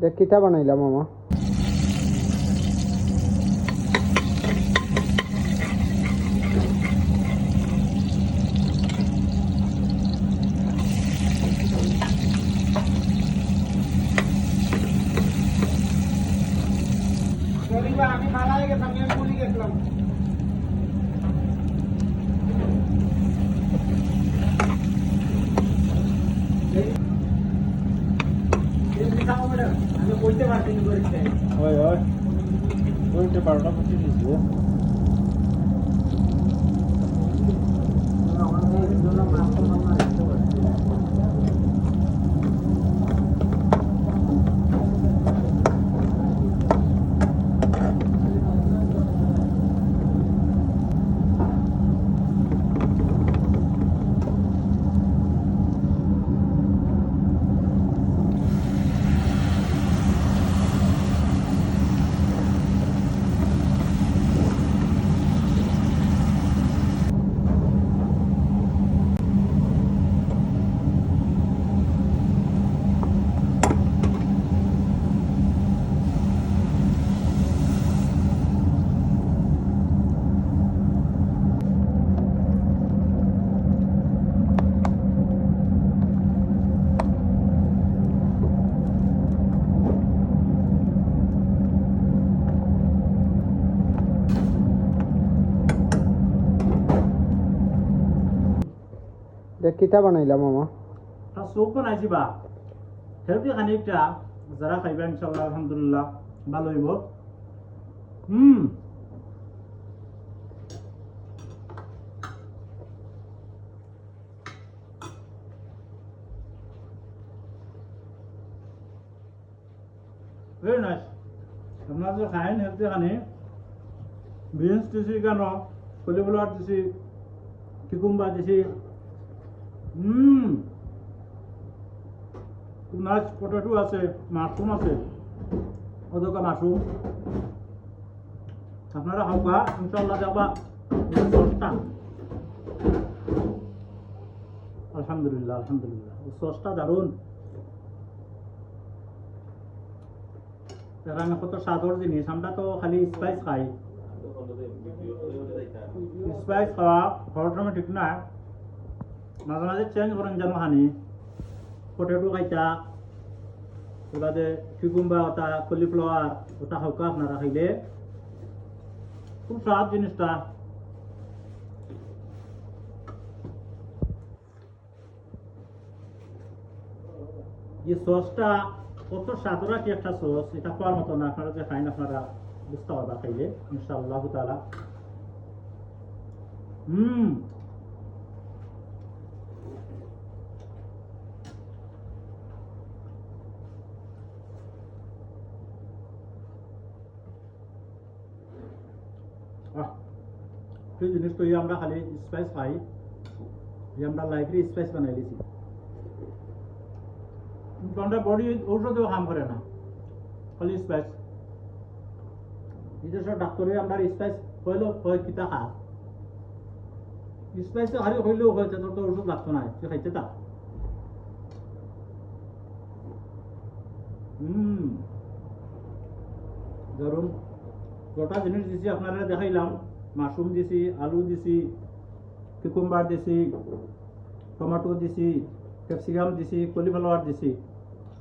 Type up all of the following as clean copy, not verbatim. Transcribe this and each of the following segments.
দেখ কিতা বানাইলাম মামা। আমি মারা গেছিলাম, আমি ভুলে গেছিলাম। আমি বলতে পারছি না। ওই ওই বলতে পারোটা করতে দিয়েছি। দেখ কিতা বানাইলাম মামা। সুপ বানাইছি বা হেলদি খানিকটা যারা খাইবা ইনশাআল্লাহ আলহামদুলিল্লাহ ভালো হইব। Very nice. আপনারা যে খাইন হেলদি খানি বিনস দিছি কেন, কলিফ্লাওয়ার দিছি, কিকুম্বার দিছি, নাইস পটেটো আছে, মাশরুম আছে, অদকা মাশরুম। আপনারা খাওয়া ইনশাআল্লাহ দেখবা সস্তা। আলহামদুলিল্লাহ আলহামদুলিল্লাহ সস্তা দারুন। আমি কত স্বাদর জিনিস, আমরা তো খালি স্পাইস খাই। স্পাইস খাওয়া ঘরের সময় ঠিক না, মাঝে মাঝে চেঞ্জ করেন যেন খানি। পটেটো খাইতা, এবারে কিকুম্বা ওটা, কলিফ্লাওয়ার ওটা খাওয়া আপনারা খাইলে খুব স্বাদ জিনিসটা। এই সসটা কত স্বাদরা কি একটা সস, এটা খাওয়ার মতো না। আপনারা যে খাইন আপনারা বুঝতে পারবা খাইলে ইনশাআল্লাহ তাআলা। এই জিনিস তো আমরা খালি স্পাইস খাই, আমরা লাইফে স্পাইস বানাই দিছি। আমরা বডি ঔষধেও কাম করে না, খালি স্পাইস। নিজস্ব ডাক্তারে আমরা স্পাইস হইলেও হয় কিতা খা, স্পাইস খালি হইলেও হয়েছে, তোর তো ওষুধ লাগতো না, তুই খাইছে তা। ধরুন গোটা জিনিস দিছি আপনারা দেখাইলাম, মাশরুম দিছি, আলু দিছি, কিকুম্বার দিছি, টমেটো দিছি, ক্যাপসিকাম দিছি, কলিফ্লাওয়ার দিছি,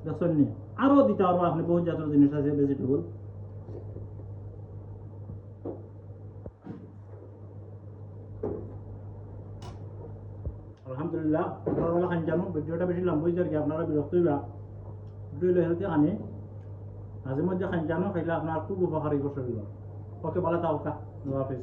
দেখছেন নি? আরও দিতে পারবো আপনি, বহুত জাতের জিনিস আছে ভেজিটেবল। আলহামদুলিল্লাহ আপনারা খান জানো। ভিডিওটা বেশি লম্বা হয়ে যায়, আপনারা বিরক্ত হইবা। ভিডিও হেলতে খানি মাঝে মধ্যে খান জানো, খাইলে আপনার খুব উপকারী করতে। ওকে ভালো থাকা, আল্লাহ হাফিজ।